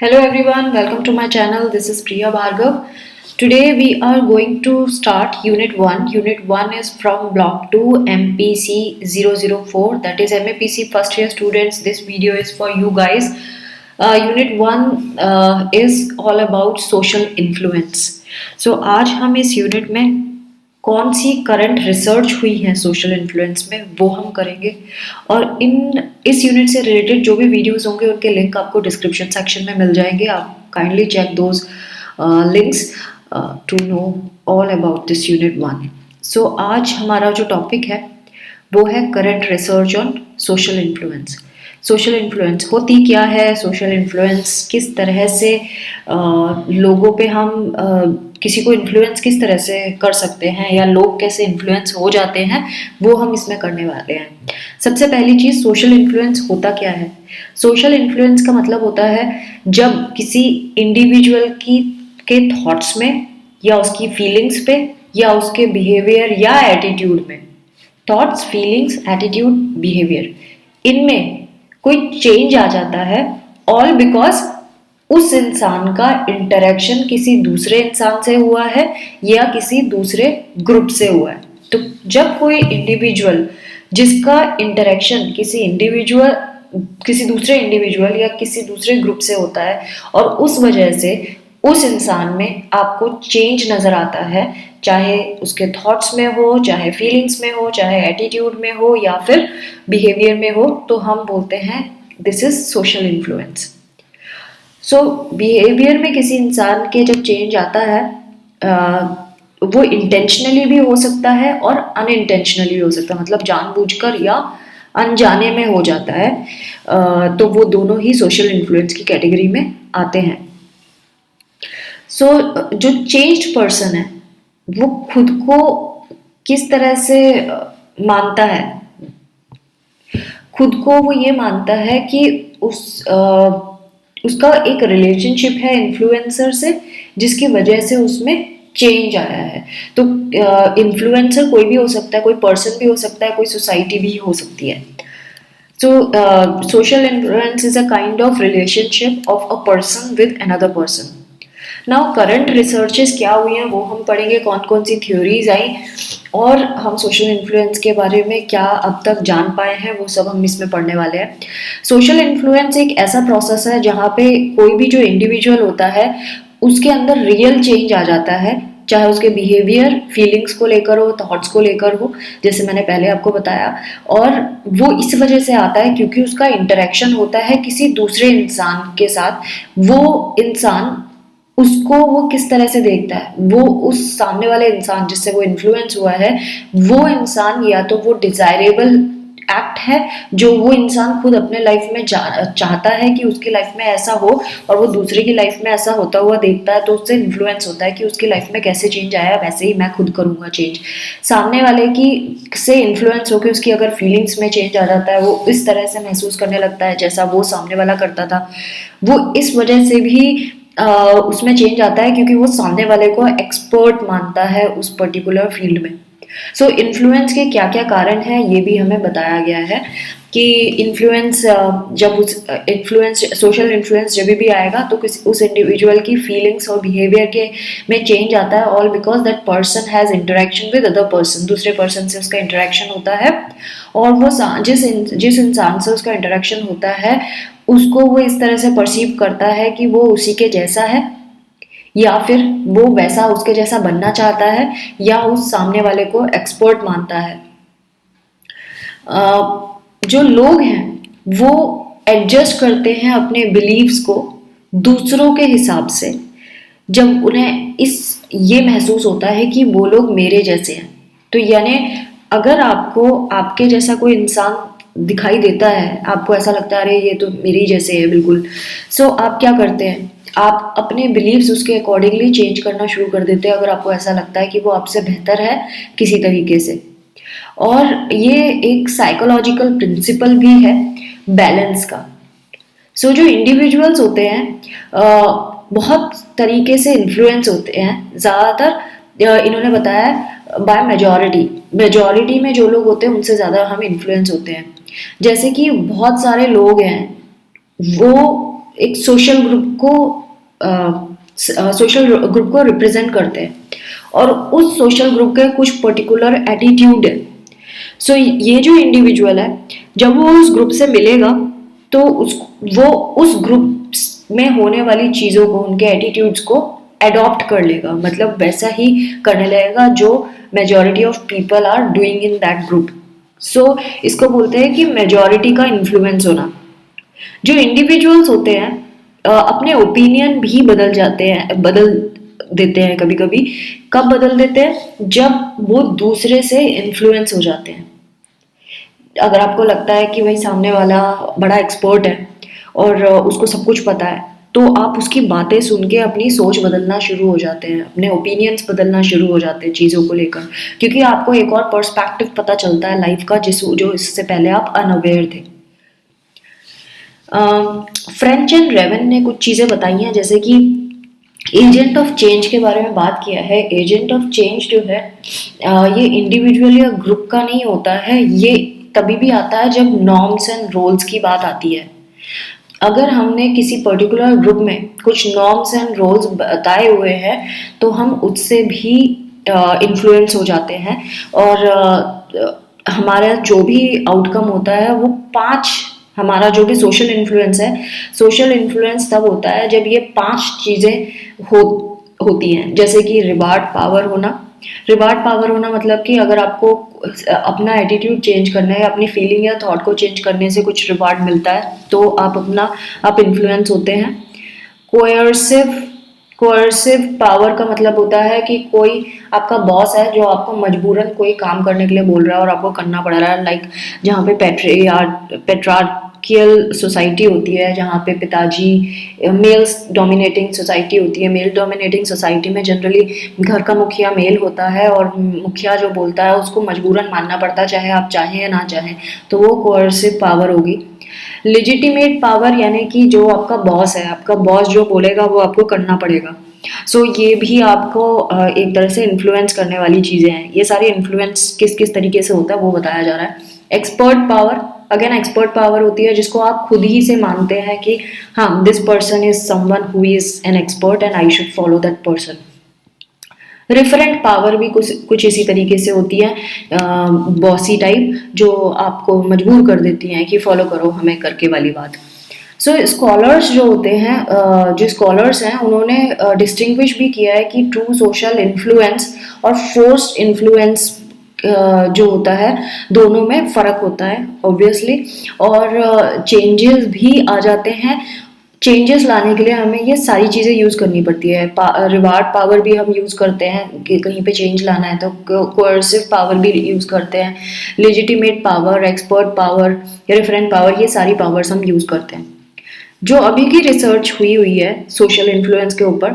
Hello everyone, welcome to my channel. This is Priya Bhargav. Today we are going to start Unit 1. Unit 1 is from Block 2 MPC 004, that is MAPC first year students. This video is for you guys. Unit 1 is all about social influence. So आज हम इस unit में कौन सी current research हुई है social influence में वो हम करेंगे और इस यूनिट से रिलेटेड जो भी वीडियोस होंगे उनके लिंक आपको डिस्क्रिप्शन सेक्शन में मिल जाएंगे. आप kindly check those links to know all about this unit 1. So आज हमारा जो टॉपिक है वो है current research on social influence. Social influence होती क्या है, सोशल इन्फ्लुएंस किस तरह से लोगों पे हम किसी को इन्फ्लुएंस किस तरह से कर सकते हैं या लोग कैसे इन्फ्लुएंस हो जाते हैं, वो हम इसमें करने वाले हैं. सबसे पहली चीज़, सोशल इन्फ्लुएंस होता क्या है. सोशल इन्फ्लुएंस का मतलब होता है जब किसी इंडिविजुअल के थॉट्स में या उसकी फीलिंग्स पे या उसके बिहेवियर या एटीट्यूड में, थॉट्स, फीलिंग्स, एटीट्यूड, बिहेवियर, इनमें कोई चेंज आ जाता है, ऑल बिकॉज उस इंसान का इंटरेक्शन किसी दूसरे इंसान से हुआ है या किसी दूसरे ग्रुप से हुआ है. तो जब कोई इंडिविजुअल जिसका इंटरेक्शन किसी दूसरे इंडिविजुअल या किसी दूसरे ग्रुप से होता है और उस वजह से उस इंसान में आपको चेंज नजर आता है, चाहे उसके थॉट्स में हो, चाहे फीलिंग्स में हो, चाहे एटीट्यूड में हो या फिर बिहेवियर में हो, तो हम बोलते हैं this is social influence. So behaviour में किसी इंसान के जब चेंज आता है वो इंटेंशनली भी हो सकता है और अनइंटेंशनली भी हो सकता है, मतलब जानबूझकर या अनजाने में हो जाता है. तो वो दोनों ही सोशल इन्फ्लुएंस की कैटेगरी में आते हैं. सो जो चेंज्ड पर्सन है वो खुद को किस तरह से मानता है, खुद को वो ये मानता है कि उसका एक रिलेशनशिप है इन्फ्लुएंसर से जिसकी वजह से उसमें चेंज आया है. तो इन्फ्लुएंसर कोई भी हो सकता है, कोई पर्सन भी हो सकता है, कोई सोसाइटी भी हो सकती है. So, social influence is a kind of relationship of a person with another person. Now, current researches क्या हुई हैं वो हम पढ़ेंगे, कौन कौन सी थ्योरीज आई और हम सोशल इन्फ्लुएंस के बारे में क्या अब तक जान पाए हैं वो सब हम इसमें पढ़ने वाले हैं. सोशल इन्फ्लुएंस एक ऐसा प्रोसेस है जहाँ पे कोई भी जो इंडिविजुअल होता है उसके अंदर रियल चेंज आ जाता है, चाहे उसके बिहेवियर, फीलिंग्स को लेकर हो, थॉट्स को लेकर हो, जैसे मैंने पहले आपको बताया. और वो इस वजह से आता है क्योंकि उसका इंटरेक्शन होता है किसी दूसरे इंसान के साथ. वो इंसान उसको वो किस तरह से देखता है, वो उस सामने वाले इंसान जिससे वो इन्फ्लुएंस हुआ है वो इंसान या तो वो डिजायरेबल एक्ट है जो वो इंसान खुद अपने लाइफ में चाहता है कि उसकी लाइफ में ऐसा हो और वो दूसरे की लाइफ में ऐसा होता हुआ देखता है तो उससे इन्फ्लुएंस होता है कि उसकी लाइफ में कैसे चेंज आया, वैसे ही मैं खुद करूँगा चेंज. सामने वाले की से इन्फ्लुएंस होकर उसकी अगर फीलिंग्स में चेंज आ जाता है, वो इस तरह से महसूस करने लगता है जैसा वो सामने वाला करता था, वो इस वजह से भी उसमें चेंज आता है क्योंकि वो सामने वाले को एक्सपर्ट मानता है उस पर्टिकुलर फील्ड में. सो इन्फ्लुएंस के क्या क्या कारण हैं ये भी हमें बताया गया है कि इन्फ्लुएंस जब उस इन्फ्लुएंस सोशल इन्फ्लुएंस जब भी आएगा तो उस इंडिविजुअल की फीलिंग्स और बिहेवियर के में चेंज आता है, all because that person has interaction with other person. दूसरे पर्सन से उसका इंटरेक्शन होता है और वो जिस इंसान से उसका इंटरेक्शन होता है उसको वो इस तरह से परसीव करता है कि वो उसी के जैसा है या फिर वो वैसा उसके जैसा बनना चाहता है या उस सामने वाले को एक्सपर्ट मानता है. जो लोग हैं वो एडजस्ट करते हैं अपने बिलीव्स को दूसरों के हिसाब से जब उन्हें ये महसूस होता है कि वो लोग मेरे जैसे हैं. तो यानी अगर आपको आपके जैसा कोई इंसान दिखाई देता है, आपको ऐसा लगता है अरे ये तो मेरे जैसे है बिल्कुल, सो आप क्या करते हैं, आप अपने बिलीव्स उसके अकॉर्डिंगली चेंज करना शुरू कर देते हैं अगर आपको ऐसा लगता है कि वो आपसे बेहतर है किसी तरीके से. और ये एक साइकोलॉजिकल प्रिंसिपल भी है बैलेंस का. सो जो इंडिविजुअल्स होते हैं बहुत तरीके से इन्फ्लुएंस होते हैं, ज़्यादातर इन्होंने बताया बाय मेजॉरिटी में जो लोग होते हैं उनसे ज़्यादा हम इन्फ्लुएंस होते हैं. जैसे कि बहुत सारे लोग हैं वो एक सोशल ग्रुप को रिप्रेजेंट करते हैं और उस सोशल ग्रुप के कुछ पर्टिकुलर एटीट्यूड है। सो ये जो इंडिविजुअल है जब वो उस ग्रुप से मिलेगा तो वो उस ग्रुप में होने वाली चीज़ों को, उनके एटीट्यूड्स को अडॉप्ट कर लेगा, मतलब वैसा ही करने लगेगा जो majority of people are doing in that group. So इसको बोलते हैं कि मेजॉरिटी का इन्फ्लुएंस होना। जो इंडिविजुअल्स होते हैं अपने ओपिनियन भी बदल देते हैं कभी कभी। कब बदल देते हैं? जब वो दूसरे से इन्फ्लुएंस हो जाते हैं। अगर आपको लगता है कि भाई सामने वाला बड़ा एक्सपर्ट है और उसको सब कुछ पता है, तो आप उसकी बातें सुन के अपनी सोच बदलना शुरू हो जाते हैं, अपने ओपिनियंस बदलना शुरू हो जाते हैं चीज़ों को लेकर, क्योंकि आपको एक और पर्सपेक्टिव पता चलता है लाइफ का जो इससे पहले आप अनअवेयर थे। फ्रेंच एंड रेवन ने कुछ चीज़ें बताई हैं, जैसे कि एजेंट ऑफ चेंज के बारे में बात किया है। एजेंट ऑफ चेंज जो है ये इंडिविजुअल या ग्रुप का नहीं होता है, ये तभी भी आता है जब नॉर्म्स एंड रोल्स की बात आती है। अगर हमने किसी पर्टिकुलर ग्रुप में कुछ नॉर्म्स एंड रोल्स बताए हुए हैं तो हम उससे भी इन्फ्लुएंस हो जाते हैं और हमारा जो भी आउटकम होता है वो हमारा जो भी सोशल इन्फ्लुएंस है, सोशल इन्फ्लुएंस तब होता है जब ये 5 चीज़ें होती हैं। जैसे कि रिवार्ड पावर होना मतलब कि अगर आपको अपना एटीट्यूड चेंज करना है, अपनी फीलिंग या थॉट को चेंज करने से कुछ रिवार्ड मिलता है तो आप इन्फ्लुएंस होते हैं। कोअर्सिव पावर का मतलब होता है कि कोई आपका बॉस है जो आपको मजबूरन कोई काम करने के लिए बोल रहा है और आपको करना पड़ रहा है। लाइक जहाँ पे पेट्रार्कियल सोसाइटी होती है, जहाँ पे पिताजी मेल्स डोमिनेटिंग सोसाइटी होती है। मेल डोमिनेटिंग सोसाइटी में जनरली घर का मुखिया मेल होता है और मुखिया जो बोलता है उसको मजबूरन मानना पड़ता है, चाहे आप चाहें या ना चाहें, तो वो कोअर्सिव पावर होगी। लेजिटिमेट पावर यानी कि जो आपका बॉस है, आपका बॉस जो बोलेगा वो आपको करना पड़ेगा। सो ये भी आपको एक तरह से इन्फ्लुएंस करने वाली चीज़ें हैं। ये सारे इन्फ्लुएंस किस किस तरीके से होता है वो बताया जा रहा है। Expert power, again expert power होती है जिसको आप खुद ही से मानते हैं कि हाँ, this person is someone who is an expert and I should follow that person. Referent power भी कुछ इसी तरीके से होती है, बॉसी टाइप, जो आपको मजबूर कर देती हैं कि फॉलो करो हमें करके वाली बात। सो स्कॉलर्स जो होते हैं, जो स्कॉलर्स हैं उन्होंने डिस्टिंग्विश भी किया है कि ट्रू सोशल इन्फ्लुएंस और फोर्स्ड इन्फ्लुएंस जो होता है दोनों में फ़र्क होता है ऑब्वियसली, और चेंजेस भी आ जाते हैं। चेंजेस लाने के लिए हमें ये सारी चीज़ें यूज़ करनी पड़ती है। रिवार्ड पावर भी हम यूज़ करते हैं कि कहीं पे चेंज लाना है, तो कोअर्सिव पावर भी यूज़ करते हैं। लेजिटिमेट पावर, एक्सपर्ट पावर या रेफरेंट पावर, ये सारी पावर्स हम यूज़ करते हैं। जो अभी की रिसर्च हुई है सोशल इन्फ्लुएंस के ऊपर,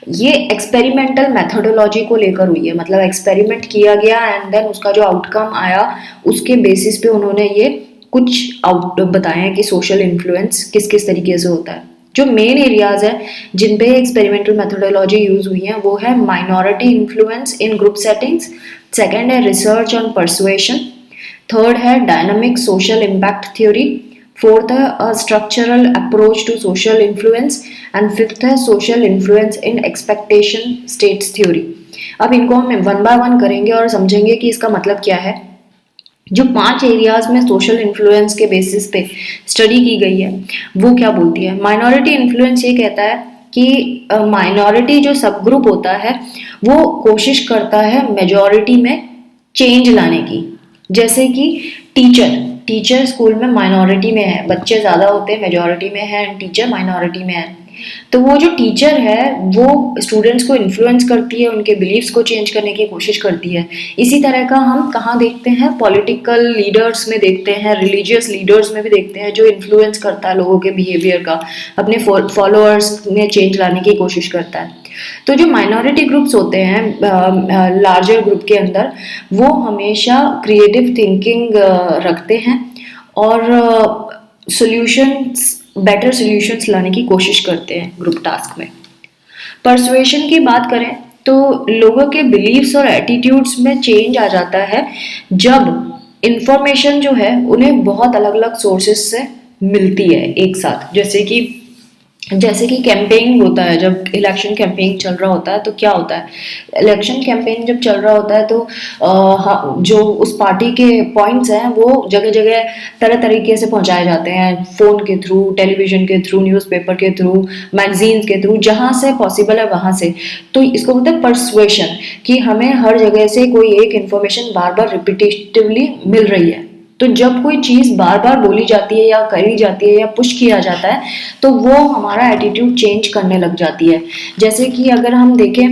ये एक्सपेरिमेंटल मेथोडोलॉजी को लेकर हुई है। मतलब एक्सपेरिमेंट किया गया एंड देन उसका जो आउटकम आया उसके बेसिस पे उन्होंने ये कुछ बताए हैं कि सोशल इन्फ्लुएंस किस किस तरीके से होता है। जो मेन एरियाज है जिन पे एक्सपेरिमेंटल मेथोडोलॉजी यूज हुई है वो है minority influence in group settings, second है रिसर्च ऑन परसुएशन, थर्ड है dynamic social impact theory, fourth है structural approach to social influence and fifth है social influence in expectation states theory. अब इनको हम वन बाय वन करेंगे और समझेंगे कि इसका मतलब क्या है। जो 5 एरियाज में सोशल इन्फ्लुएंस के बेसिस पे स्टडी की गई है वो क्या बोलती है। माइनॉरिटी इन्फ्लुएंस ये कहता है कि माइनॉरिटी जो सब ग्रुप होता है वो कोशिश करता है मेजॉरिटी में चेंज लाने की। जैसे कि टीचर स्कूल में माइनॉरिटी में है, बच्चे ज़्यादा होते हैं मेजॉरिटी में है, टीचर माइनॉरिटी में है, तो वो जो टीचर है वो स्टूडेंट्स को इन्फ्लुएंस करती है, उनके बिलीव्स को चेंज करने की कोशिश करती है। इसी तरह का हम कहाँ देखते हैं, पॉलिटिकल लीडर्स में देखते हैं, रिलीजियस लीडर्स में भी देखते हैं, जो इन्फ्लुएंस करता है लोगों के बिहेवियर का, अपने फॉलोअर्स में चेंज लाने की कोशिश करता है। तो जो माइनॉरिटी ग्रुप्स होते हैं लार्जर ग्रुप के अंदर, वो हमेशा क्रिएटिव थिंकिंग रखते हैं और बेटर सॉल्यूशंस लाने की कोशिश करते हैं ग्रुप टास्क में। परसुएशन की बात करें तो लोगों के बिलीव्स और एटीट्यूड्स में चेंज आ जाता है जब इंफॉर्मेशन जो है उन्हें बहुत अलग अलग सोर्सेस से मिलती है एक साथ। जैसे कि जैसे कि कैंपेनिंग होता है, जब इलेक्शन कैंपेनिंग चल रहा होता है तो क्या होता है, इलेक्शन कैंपेन जब चल रहा होता है तो हाँ, जो उस पार्टी के पॉइंट्स हैं वो जगह जगह तरह तरीके से पहुंचाए जाते हैं, फ़ोन के थ्रू, टेलीविज़न के थ्रू, न्यूज़पेपर के थ्रू, मैगजीन्स के थ्रू, जहाँ से पॉसिबल है वहाँ से। तो इसको बोलते हैं परसुएशन, कि हमें हर जगह से कोई एक इन्फॉर्मेशन बार बार रिपीटेटिवली मिल रही है। तो जब कोई चीज़ बार बार बोली जाती है या करी जाती है या पुश किया जाता है तो वो हमारा एटीट्यूड चेंज करने लग जाती है। जैसे कि अगर हम देखें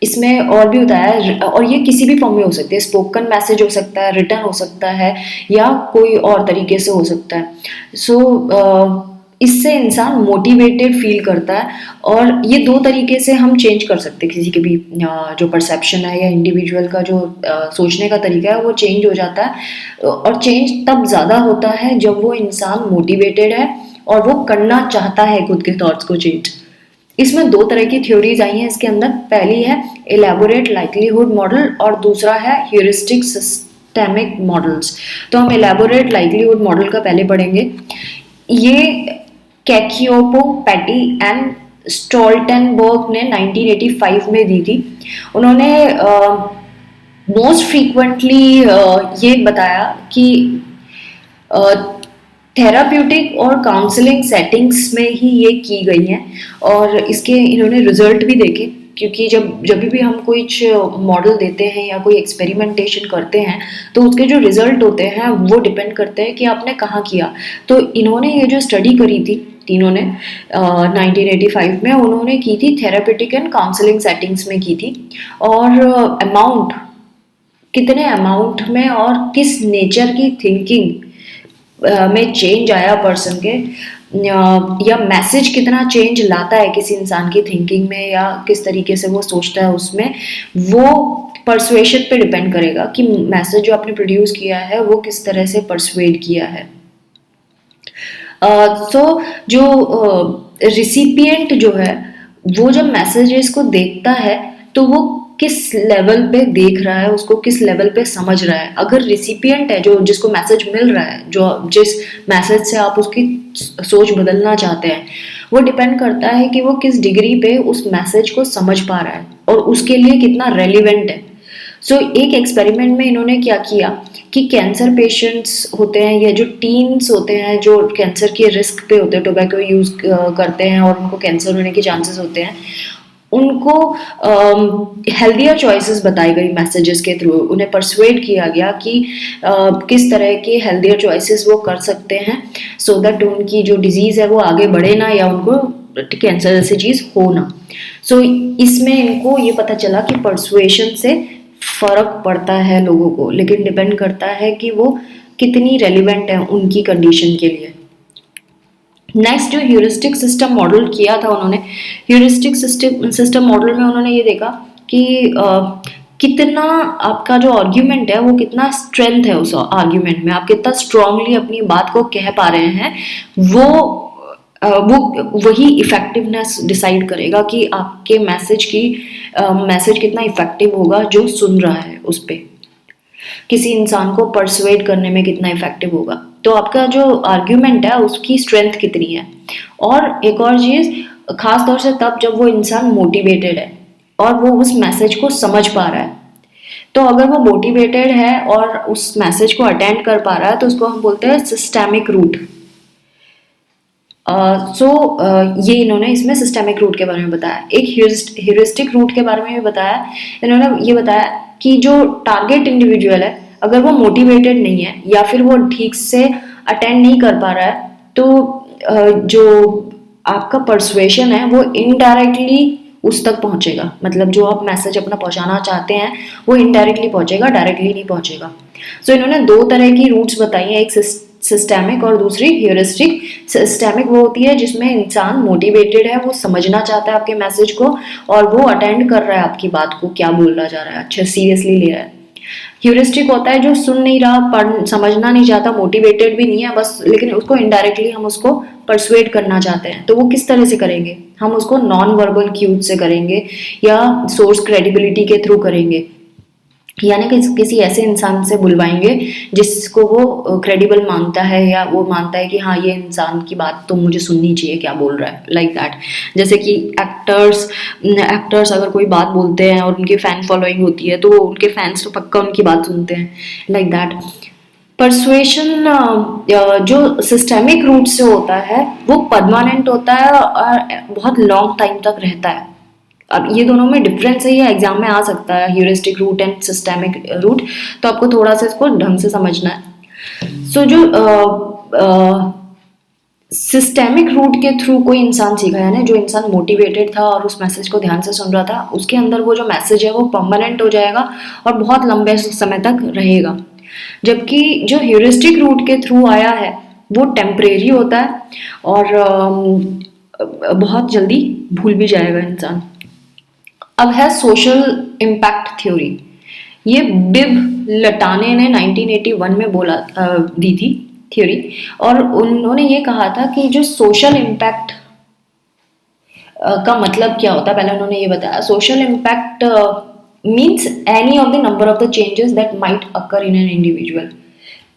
इसमें और भी होता है, और ये किसी भी फॉर्म में हो सकती है, स्पोकन मैसेज हो सकता है, रिटर्न हो सकता है, या कोई और तरीके से हो सकता है। इससे इंसान मोटिवेटेड फील करता है, और ये दो तरीके से हम चेंज कर सकते हैं किसी के भी जो परसेप्शन है या इंडिविजुअल का जो सोचने का तरीका है वो चेंज हो जाता है। और चेंज तब ज़्यादा होता है जब वो इंसान मोटिवेटेड है और वो करना चाहता है खुद के थॉट्स को चेंज। इसमें दो तरह की थ्योरीज आई हैं इसके अंदर। पहली है एलैबोरेट लाइक्लीहुड मॉडल और दूसरा है ह्यूरिस्टिक सिस्टेमिक मॉडल्स। तो हम एलैबोरेट लाइक्लीहुड मॉडल का पहले पढ़ेंगे। ये कैकियोपो, पैटी एंड स्टोल्टनबर्ग ने 1985 में दी थी। उन्होंने मोस्ट फ्रीक्वेंटली ये बताया कि थेराप्यूटिक और काउंसलिंग सेटिंग्स में ही ये की गई हैं, और इसके इन्होंने रिजल्ट भी देखे। क्योंकि जब भी हम कुछ मॉडल देते हैं या कोई एक्सपेरिमेंटेशन करते हैं तो उसके जो रिजल्ट होते हैं वो डिपेंड करते हैं कि आपने कहाँ किया। तो इन्होंने ये जो स्टडी करी थी तीनों ने 1985 में, उन्होंने की थी थेराप्यूटिक एंड काउंसलिंग सेटिंग्स में की थी। और अमाउंट, कितने अमाउंट में और किस नेचर की थिंकिंग में चेंज आया पर्सन के, या मैसेज कितना चेंज लाता है किसी इंसान की थिंकिंग में या किस तरीके से वो सोचता है उसमें, वो परसुएशन पे डिपेंड करेगा कि मैसेज जो आपने प्रोड्यूस किया है वो किस तरह से परसुएड किया है। जो रिसिपिएंट जो है वो जब मैसेजेस को देखता है तो वो किस लेवल पे देख रहा है, उसको किस लेवल पे समझ रहा है। अगर रिसिपिएंट है जो जिसको मैसेज मिल रहा है, जो जिस मैसेज से आप उसकी सोच बदलना चाहते हैं, वो डिपेंड करता है कि वो किस डिग्री पे उस मैसेज को समझ पा रहा है और उसके लिए कितना रेलिवेंट है। एक एक्सपेरिमेंट में इन्होंने क्या किया कि कैंसर पेशेंट्स होते हैं या जो टीन्स होते हैं जो कैंसर के रिस्क पे होते हैं, टोबैको यूज़ करते हैं और उनको कैंसर होने के चांसेस होते हैं, उनको हेल्दियर चॉइसेस बताई गई मैसेजेस के थ्रू। उन्हें परसुएड किया गया कि किस तरह के हेल्दियर चॉइसेस वो कर सकते हैं सो दैट उनकी जो डिजीज़ है वो आगे बढ़े ना, या उनको कैंसर जैसी चीज़ हो ना। इसमें इनको ये पता चला कि परसुएशन से फ़र्क पड़ता है लोगों को, लेकिन डिपेंड करता है कि वो कितनी रेलिवेंट है उनकी कंडीशन के लिए। नेक्स्ट जो ह्यूरिस्टिक सिस्टम मॉडल किया था उन्होंने, ह्यूरिस्टिक सिस्टम मॉडल में उन्होंने ये देखा कि कितना आपका जो आर्ग्यूमेंट है वो कितना स्ट्रेंथ है उस आर्ग्यूमेंट में, आप कितना स्ट्रांगली अपनी बात को कह पा रहे हैं, वो वही इफेक्टिवनेस डिसाइड करेगा कि आपके मैसेज कितना इफेक्टिव होगा जो सुन रहा है उस पर, किसी इंसान को परसुएड करने में कितना इफेक्टिव होगा। तो आपका जो आर्ग्यूमेंट है उसकी स्ट्रेंथ कितनी है। और एक और चीज़, खास तौर से तब जब वो इंसान मोटिवेटेड है और वो उस मैसेज को समझ पा रहा है। तो अगर वो मोटिवेटेड है और उस मैसेज को अटेंड कर पा रहा है तो उसको हम बोलते हैं सिस्टेमिक रूट। ये इन्होंने इसमें सिस्टेमिक रूट के बारे में बताया। एक ह्यूरिस्टिक रूट के बारे में भी बताया। इन्होंने ये बताया कि जो टारगेट इंडिविजुअल है अगर वो मोटिवेटेड नहीं है या फिर वो ठीक से अटेंड नहीं कर पा रहा है तो जो आपका परसुएशन है वो इनडायरेक्टली उस तक पहुंचेगा। मतलब जो आप मैसेज अपना पहुंचाना चाहते हैं वो इनडायरेक्टली पहुंचेगा, डायरेक्टली नहीं पहुंचेगा। इन्होंने दो तरह की रूट्स बताई हैं, एक सिस्टेमिक और दूसरी ह्यूरिस्टिक। सिस्टेमिक वो होती है जिसमें इंसान मोटिवेटेड है, वो समझना चाहता है आपके मैसेज को और वो अटेंड कर रहा है आपकी बात को, क्या बोलना जा रहा है, अच्छा सीरियसली ले रहा है। ह्यूरिस्टिक होता है जो सुन नहीं रहा, समझना नहीं चाहता, मोटिवेटेड भी नहीं है बस, लेकिन उसको इनडायरेक्टली हम उसको परसुएड करना चाहते हैं। तो वो किस तरह से करेंगे, हम उसको नॉन वर्बल क्यूज से करेंगे या सोर्स क्रेडिबिलिटी के थ्रू करेंगे। यानी कि किसी ऐसे इंसान से बुलवाएंगे जिसको वो क्रेडिबल मानता है, या वो मानता है कि हाँ ये इंसान की बात तो मुझे सुननी चाहिए, क्या बोल रहा है, लाइक दैट। जैसे कि एक्टर्स अगर कोई बात बोलते हैं और उनकी फैन फॉलोइंग होती है तो उनके फैंस तो पक्का उनकी बात सुनते हैं, लाइक दैट। परसुएशन जो सिस्टेमिक रूट से होता है वो परमानेंट होता है और बहुत लॉन्ग टाइम तक रहता है। अब ये दोनों में डिफरेंस है, ये एग्जाम में आ सकता है, heuristic route and systemic route, तो आपको थोड़ा सा इसको ढंग से समझना है। सो जो सिस्टेमिक रूट के थ्रू कोई इंसान सीखा, यानी जो इंसान मोटिवेटेड था और उस मैसेज को ध्यान से सुन रहा था, उसके अंदर वो जो मैसेज है वो परमानेंट हो जाएगा और बहुत लंबे समय तक रहेगा। जबकि जो ह्यूरिस्टिक रूट के थ्रू आया है वो टेम्परेरी होता है और बहुत जल्दी भूल भी जाएगा इंसान। अब है सोशल इम्पैक्ट थ्योरी। ये बिब लटाने ने 1981 में दी थी थ्योरी, और उन्होंने ये कहा था कि जो सोशल इम्पैक्ट का मतलब क्या होता है, पहले उन्होंने ये बताया। Social impact means any of the number of the changes that might occur in an individual.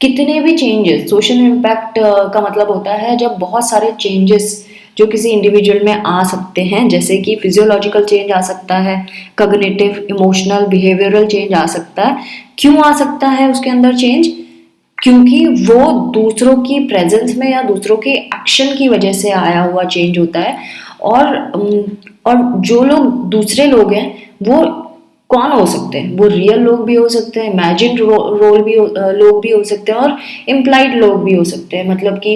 कितने भी चेंजेस, सोशल इम्पैक्ट का मतलब होता है जब बहुत सारे चेंजेस जो किसी इंडिविजुअल में आ सकते हैं, जैसे कि फिजियोलॉजिकल चेंज आ सकता है, कॉग्निटिव, इमोशनल, बिहेवियरल चेंज आ सकता है। क्यों आ सकता है उसके अंदर चेंज? क्योंकि वो दूसरों की प्रेजेंस में या दूसरों के एक्शन की वजह से आया हुआ चेंज होता है। और जो लोग दूसरे लोग हैं वो कौन हो सकते हैं? वो रियल लोग भी हो सकते हैं, इमेजिन रोल भी लोग भी हो सकते हैं, और इम्प्लाइड लोग भी हो सकते हैं। मतलब कि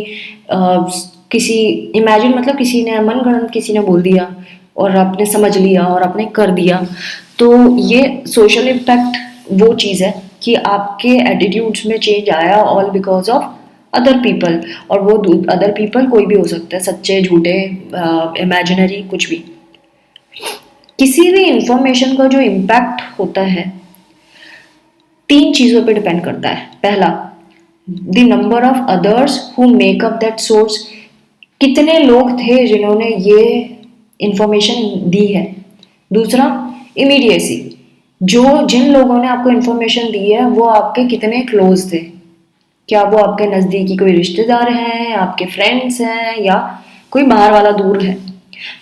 किसी इमेजिन मतलब किसी ने मनगढ़ंत किसी ने बोल दिया और आपने समझ लिया और आपने कर दिया। तो ये सोशल इम्पैक्ट वो चीज़ है कि आपके एटीट्यूड्स में चेंज आया all because of other people. और वो अदर पीपल कोई भी हो सकता है, सच्चे, झूठे, इमेजिनरी, कुछ भी। किसी भी इंफॉर्मेशन का जो इम्पैक्ट होता है 3 चीज़ों पे डिपेंड करता है। पहला, the number of others who make up that source. कितने लोग थे जिन्होंने ये इंफॉर्मेशन दी है। दूसरा, इमीडिएसी, जो जिन लोगों ने आपको इंफॉर्मेशन दी है वो आपके कितने क्लोज थे। क्या वो आपके नज़दीकी कोई रिश्तेदार हैं, आपके फ्रेंड्स हैं, या कोई बाहर वाला दूर है।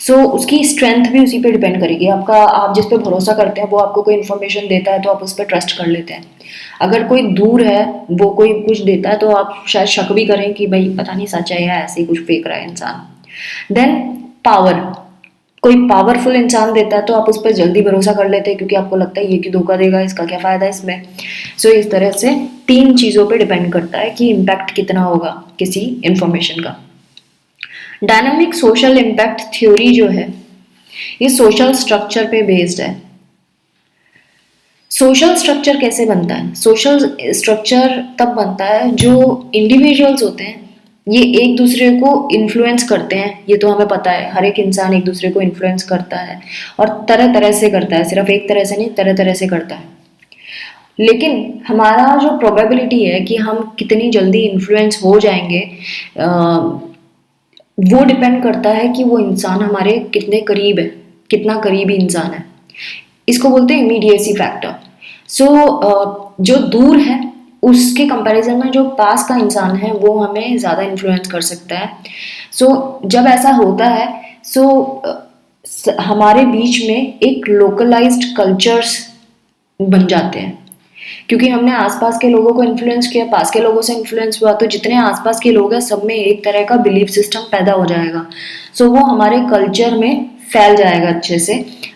उसकी स्ट्रेंथ भी उसी पे डिपेंड करेगी। आप जिस पे भरोसा करते हैं वो आपको कोई इन्फॉर्मेशन देता है तो आप उस पर ट्रस्ट कर लेते हैं। अगर कोई दूर है, वो कोई कुछ देता है तो आप शायद शक भी करें कि भाई पता नहीं सच है या ऐसे ही कुछ फेंक रहा है इंसान। देन पावर, कोई पावरफुल इंसान देता है तो आप उस पर जल्दी भरोसा कर लेते हैं क्योंकि आपको लगता है ये कि धोखा देगा, इसका क्या फ़ायदा है इसमें। इस तरह से 3 चीज़ों पे डिपेंड करता है कि इम्पैक्ट कितना होगा किसी इंफॉर्मेशन का। डायनामिक सोशल इम्पैक्ट थ्योरी जो है ये सोशल स्ट्रक्चर पे बेस्ड है। सोशल स्ट्रक्चर कैसे बनता है? सोशल स्ट्रक्चर तब बनता है जो इंडिविजुअल्स होते हैं ये एक दूसरे को इन्फ्लुएंस करते हैं। ये तो हमें पता है, हर एक इंसान एक दूसरे को इन्फ्लुएंस करता है और तरह तरह से करता है, सिर्फ एक तरह से नहीं, तरह तरह से करता है। लेकिन हमारा जो प्रोबेबिलिटी है कि हम कितनी जल्दी इन्फ्लुएंस हो जाएंगे वो डिपेंड करता है कि वो इंसान हमारे कितने करीब है, कितना करीबी इंसान है। इसको बोलते हैं इमीडिएसी फैक्टर। जो दूर है उसके कंपैरिजन में जो पास का इंसान है वो हमें ज़्यादा इन्फ्लुएंस कर सकता है। जब ऐसा होता है हमारे बीच में एक लोकलाइज्ड कल्चर्स बन जाते हैं क्योंकि हमने आसपास के लोगों को इन्फ्लुएंस किया, पास के लोगों से इन्फ्लुएंस हुआ, तो जितने आसपास के लोग हैं सब में एक तरह का बिलीफ सिस्टम पैदा हो जाएगा। वो हमारे कल्चर में फैल जाएगा अच्छे से।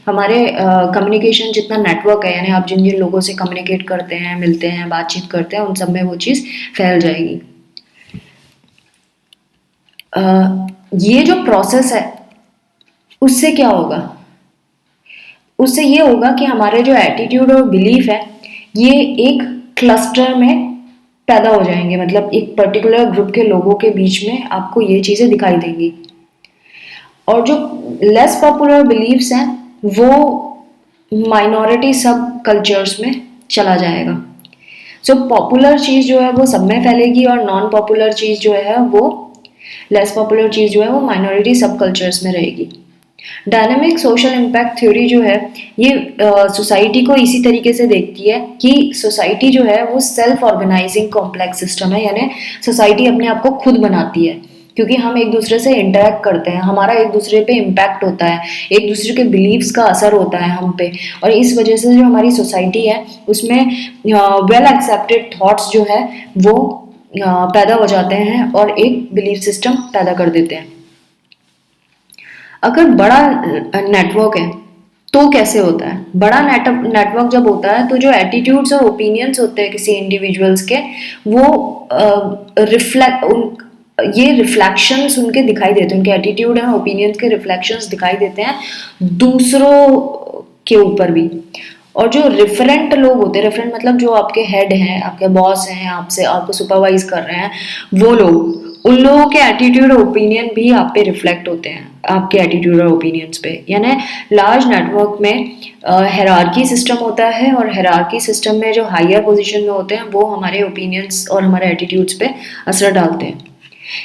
हमारे कम्युनिकेशन जितना नेटवर्क है, यानी आप जिन जिन लोगों से कम्युनिकेट करते हैं, मिलते हैं, बातचीत करते हैं, उन सब में वो चीज़ फैल जाएगी। ये जो प्रोसेस है उससे क्या होगा? उससे ये होगा कि हमारे जो एटीट्यूड और बिलीफ है ये एक क्लस्टर में पैदा हो जाएंगे। मतलब एक पर्टिकुलर ग्रुप के लोगों के बीच में आपको ये चीज़ें दिखाई देंगी। और जो लेस पॉपुलर बिलीव्स हैं वो माइनॉरिटी सब कल्चर्स में चला जाएगा। पॉपुलर चीज़ जो है वो सब में फैलेगी और नॉन पॉपुलर चीज़ जो है वो लेस पॉपुलर चीज़ जो है वो माइनॉरिटी सब कल्चर्स में रहेगी। डायनेमिक सोशल इम्पैक्ट थ्योरी जो है ये सोसाइटी को इसी तरीके से देखती है कि सोसाइटी जो है वो सेल्फ ऑर्गेनाइजिंग कॉम्प्लेक्स सिस्टम है, यानी सोसाइटी अपने आप को खुद बनाती है क्योंकि हम एक दूसरे से इंटरेक्ट करते हैं, हमारा एक दूसरे पे इम्पैक्ट होता है, एक दूसरे के बिलीव्स का असर होता है हम पे, और इस वजह से जो हमारी सोसाइटी है उसमें वेल एक्सेप्टेड थॉट्स जो है वो पैदा हो जाते हैं और एक बिलीफ सिस्टम पैदा कर देते हैं। अगर बड़ा नेटवर्क है तो कैसे होता है? बड़ा नेटवर्क जब होता है तो जो एटीट्यूड्स और ओपिनियंस होते हैं किसी इंडिविजुअल्स के वो ये रिफ्लेक्शंस उनके दिखाई देते हैं, उनके एटीट्यूड और ओपिनियंस के रिफ्लेक्शंस दिखाई देते हैं दूसरों के ऊपर भी। और जो रेफरेंट लोग होते हैं, रेफरेंट मतलब जो आपके हेड हैं, आपके बॉस हैं, आपसे आपको सुपरवाइज कर रहे हैं, वो लोग, उन लोगों के एटीट्यूड और ओपिनियन भी आप पे रिफ्लेक्ट होते हैं, आपके एटीट्यूड और ओपिनियंस पे। यानी लार्ज नेटवर्क में हायरार्की सिस्टम होता है और हायरार्की सिस्टम में जो हायर पोजीशन में होते हैं वो हमारे ओपिनियंस और हमारे एटीट्यूड्स पे असर डालते हैं।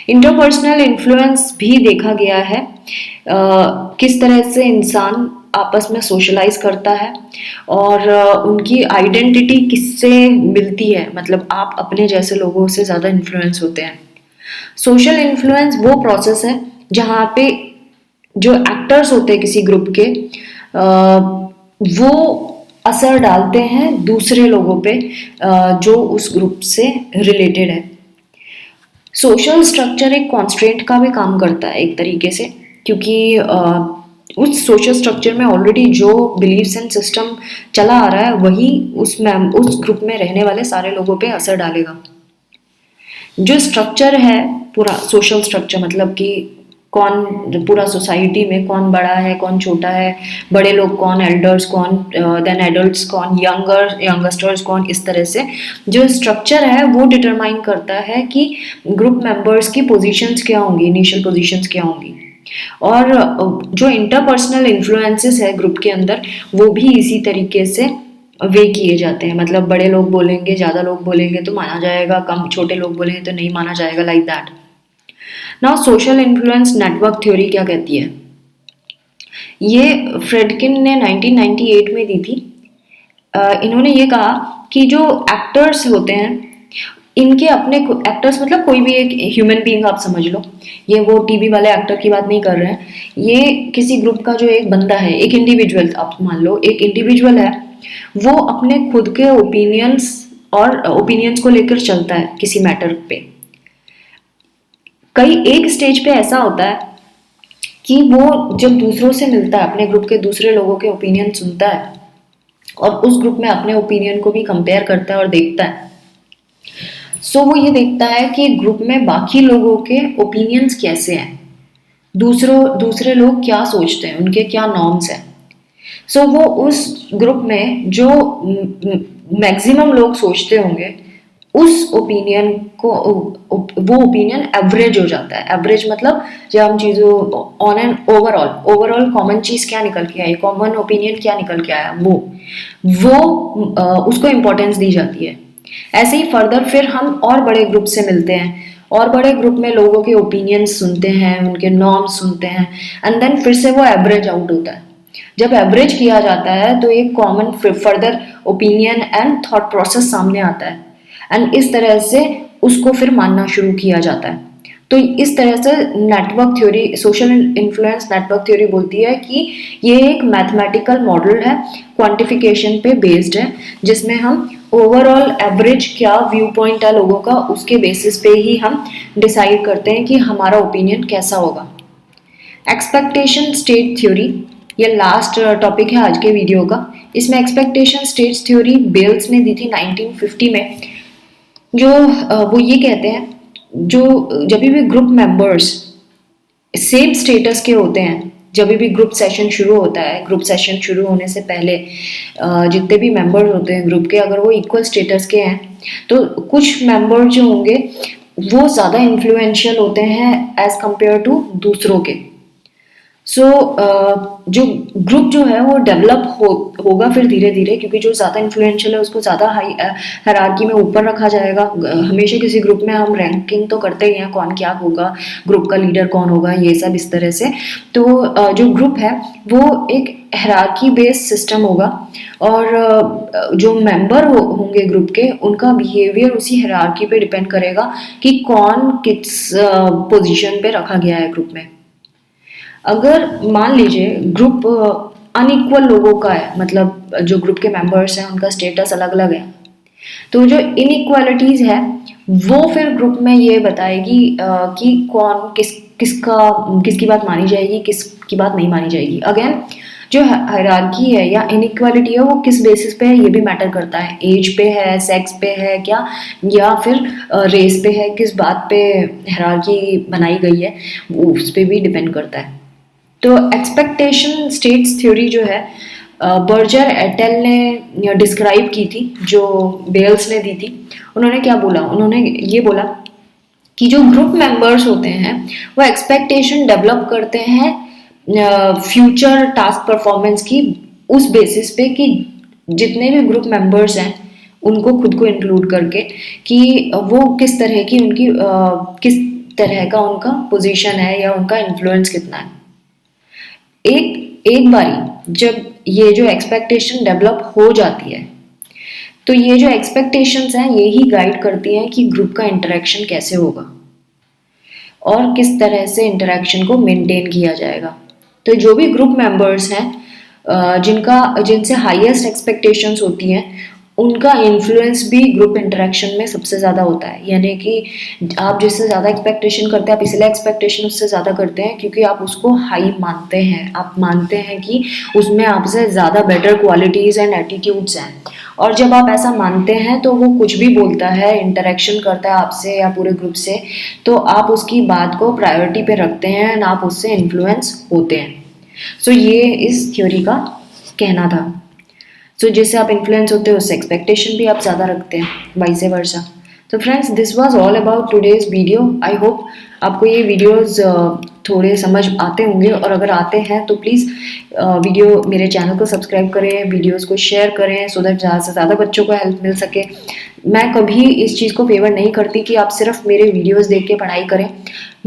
इंटरपर्सनल इन्फ्लुएंस भी देखा गया है, किस तरह से इंसान आपस में सोशलाइज करता है और उनकी आइडेंटिटी किससे मिलती है, मतलब आप अपने जैसे लोगों से ज़्यादा इन्फ्लुएंस होते हैं। सोशल इन्फ्लुएंस वो प्रोसेस है जहाँ पे जो एक्टर्स होते हैं किसी ग्रुप के वो असर डालते हैं दूसरे लोगों पे जो उस ग्रुप से रिलेटेड है। सोशल स्ट्रक्चर एक कॉन्स्ट्रेंट का भी काम करता है एक तरीके से, क्योंकि उस सोशल स्ट्रक्चर में ऑलरेडी जो बिलीव्स एंड सिस्टम चला आ रहा है वही उस ग्रुप में रहने वाले सारे लोगों पे असर डालेगा। जो स्ट्रक्चर है पूरा सोशल स्ट्रक्चर, मतलब कि कौन पूरा सोसाइटी में कौन बड़ा है कौन छोटा है, बड़े लोग कौन, एल्डर्स कौन, देन एडल्ट्स कौन, यंगस्टर्स कौन, इस तरह से जो स्ट्रक्चर है वो डिटरमाइन करता है कि ग्रुप मेंबर्स की पोजीशंस क्या होंगी, इनिशियल पोजीशंस क्या होंगी। और जो इंटरपर्सनल इन्फ्लुएंसेस है ग्रुप के अंदर वो भी इसी तरीके से वे किए जाते हैं, मतलब बड़े लोग बोलेंगे, ज़्यादा लोग बोलेंगे तो माना जाएगा, कम छोटे लोग बोलेंगे तो नहीं माना जाएगा, like that. Now social influence network theory क्या कहती है? ये फ्रेडकिन ने 1998 में दी थी। इन्होंने ये कहा कि जो एक्टर्स होते हैं इनके अपने एक्टर्स, मतलब कोई भी एक ह्यूमन बीइंग आप समझ लो, ये वो टीवी वाले एक्टर की बात नहीं कर रहे हैं, ये किसी ग्रुप का जो एक बंदा है, एक इंडिविजुअल, आप मान लो एक इंडिविजुअल है, वो अपने खुद के ओपिनियंस को लेकर चलता है किसी मैटर पे। कई एक स्टेज पे ऐसा होता है कि वो जब दूसरों से मिलता है, अपने ग्रुप के दूसरे लोगों के ओपिनियन सुनता है और उस ग्रुप में अपने ओपिनियन को भी कंपेयर करता है और देखता है। सो वो ये देखता है कि ग्रुप में बाकी लोगों के ओपिनियंस कैसे हैं, दूसरे लोग क्या सोचते हैं, उनके क्या नॉर्म्स हैं। सो वो उस ग्रुप में जो मैक्सिमम लोग सोचते होंगे उस ओपिनियन को, वो ओपिनियन एवरेज हो जाता है। एवरेज मतलब जब हम चीज़ों ऑन एन ओवरऑल कॉमन चीज़ क्या निकल के आई, कॉमन ओपिनियन क्या निकल के आया, वो उसको इम्पोर्टेंस दी जाती है। ऐसे ही फर्दर फिर हम और बड़े ग्रुप से मिलते हैं और बड़े ग्रुप में लोगों के ओपिनियंस सुनते हैं, उनके नॉर्म्स सुनते हैं, एंड देन फिर से वो एवरेज आउट होता है। जब एवरेज किया जाता है तो एक common further opinion and thought process सामने आता है, एंड इस तरह से उसको फिर मानना शुरू किया जाता है। तो इस तरह से network theory, social influence network theory बोलती है कि ये एक मैथमेटिकल मॉडल है, क्वांटिफिकेशन पे बेस्ड है, जिसमें हम ओवरऑल एवरेज क्या व्यू पॉइंट है लोगों का, उसके बेसिस पे ही हम डिसाइड करते हैं कि हमारा ओपिनियन कैसा होगा। एक्सपेक्टेशन स्टेट थ्योरी, ये लास्ट टॉपिक है आज के वीडियो का। इसमें एक्सपेक्टेशन स्टेट थ्योरी बेल्स ने दी थी 1950 में। जो वो ये कहते हैं जो जब भी ग्रुप मेंबर्स सेम स्टेटस के होते हैं, जब भी ग्रुप सेशन शुरू होता है, ग्रुप सेशन शुरू होने से पहले जितने भी मेंबर्स होते हैं ग्रुप के, अगर वो इक्वल स्टेटस के हैं तो कुछ मेंबर जो होंगे वो ज़्यादा इन्फ्लुएंशियल होते हैं एज कंपेयर टू दूसरों के। सो जो ग्रुप जो है वो डेवलप होगा फिर धीरे धीरे, क्योंकि जो ज़्यादा इन्फ्लुएंशियल है उसको ज़्यादा हाई हायरार्की में ऊपर रखा जाएगा। हमेशा किसी ग्रुप में हम रैंकिंग तो करते ही हैं, कौन क्या होगा, ग्रुप का लीडर कौन होगा, ये सब इस तरह से। तो जो ग्रुप है वो एक हायरार्की बेस्ड सिस्टम होगा, और जो मेंबर होंगे ग्रुप के उनका बिहेवियर उसी हायरार्की पे डिपेंड करेगा कि कौन किस पोजीशन पे रखा गया है ग्रुप में। अगर मान लीजिए ग्रुप अनइक्वल लोगों का है, मतलब जो ग्रुप के मेंबर्स हैं उनका स्टेटस अलग अलग है, तो जो इनइक्वालिटीज है वो फिर ग्रुप में ये बताएगी कि कौन किसकी बात मानी जाएगी, किसकी बात नहीं मानी जाएगी। अगेन जो हायरार्की है या इनइक्वालिटी है वो किस बेसिस पे है ये भी मैटर करता है। एज पे है, सेक्स पे है क्या, या फिर रेस पे है, किस बात पे हायरार्की बनाई गई है वो उस पर भी डिपेंड करता है। तो एक्सपेक्टेशन स्टेट्स थ्योरी जो है बर्जर एटेल ने डिस्क्राइब की थी, जो बेल्स ने दी थी। उन्होंने क्या बोला, उन्होंने ये बोला कि जो ग्रुप मेंबर्स होते हैं वो एक्सपेक्टेशन डेवलप करते हैं फ्यूचर टास्क परफॉर्मेंस की, उस बेसिस पे कि जितने भी ग्रुप मेंबर्स हैं उनको खुद को इंक्लूड करके कि वो किस तरह की उनकी किस तरह का उनका पोजीशन है या उनका इन्फ्लुएंस कितना है। एक एक बारी जब ये जो एक्सपेक्टेशन डेवलप हो जाती है तो ये जो एक्सपेक्टेशंस हैं ये ही गाइड करती हैं कि ग्रुप का इंटरेक्शन कैसे होगा और किस तरह से इंटरेक्शन को मेंटेन किया जाएगा। तो जो भी ग्रुप मेंबर्स हैं जिनसे हाईएस्ट एक्सपेक्टेशंस होती हैं उनका इन्फ्लुएंस भी ग्रुप इंटरेक्शन में सबसे ज़्यादा होता है। यानी कि आप जिससे ज़्यादा एक्सपेक्टेशन करते हैं आप इसलिए एक्सपेक्टेशन उससे ज़्यादा करते हैं क्योंकि आप उसको हाई मानते हैं, आप मानते हैं कि उसमें आपसे ज़्यादा बेटर क्वालिटीज़ एंड एटीट्यूड्स हैं। और जब आप ऐसा मानते हैं तो वो कुछ भी बोलता है, इंटरेक्शन करता है आपसे या पूरे ग्रुप से, तो आप उसकी बात को प्रायोरिटी पे रखते हैं एंड आप उससे इन्फ्लुएंस होते हैं। सो ये इस थ्योरी का कहना था। सो जिससे आप इन्फ्लुएंस होते हो उससे एक्सपेक्टेशन भी आप ज़्यादा रखते हैं, वाइस वर्सा। तो friends this was all about today's video. I hope आपको ये वीडियोस थोड़े समझ आते होंगे, और अगर आते हैं तो प्लीज़ वीडियो मेरे चैनल को सब्सक्राइब करें, वीडियोस को शेयर करें सो दैट ज़्यादा से ज़्यादा बच्चों को हेल्प मिल सके। मैं कभी इस चीज़ को फेवर नहीं करती कि आप सिर्फ मेरे वीडियोस देख के पढ़ाई करें।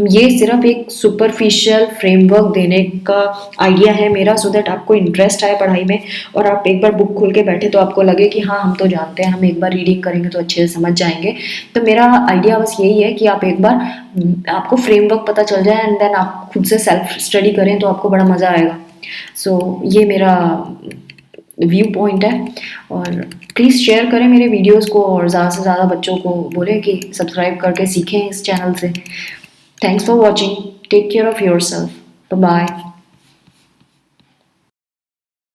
ये सिर्फ एक सुपरफिशियल फ्रेमवर्क देने का आइडिया है मेरा, सो दैट आपको इंटरेस्ट आए पढ़ाई में और आप एक बार बुक खोल के बैठे तो आपको लगे कि हाँ हम तो जानते हैं, हम एक बार रीडिंग करेंगे तो अच्छे से समझ जाएंगे। तो मेरा आइडिया बस यही है कि आप एक बार आपको फ्रेमवर्क पता चल जाए एंड देन आप खुद से सेल्फ स्टडी करें तो आपको बड़ा मज़ा आएगा। सो ये मेरा व्यू पॉइंट है, और प्लीज़ शेयर करें मेरे वीडियोस को और ज़्यादा से ज़्यादा बच्चों को बोलें कि सब्सक्राइब करके सीखें इस चैनल से। Thanks for watching, take care of yourself, bye.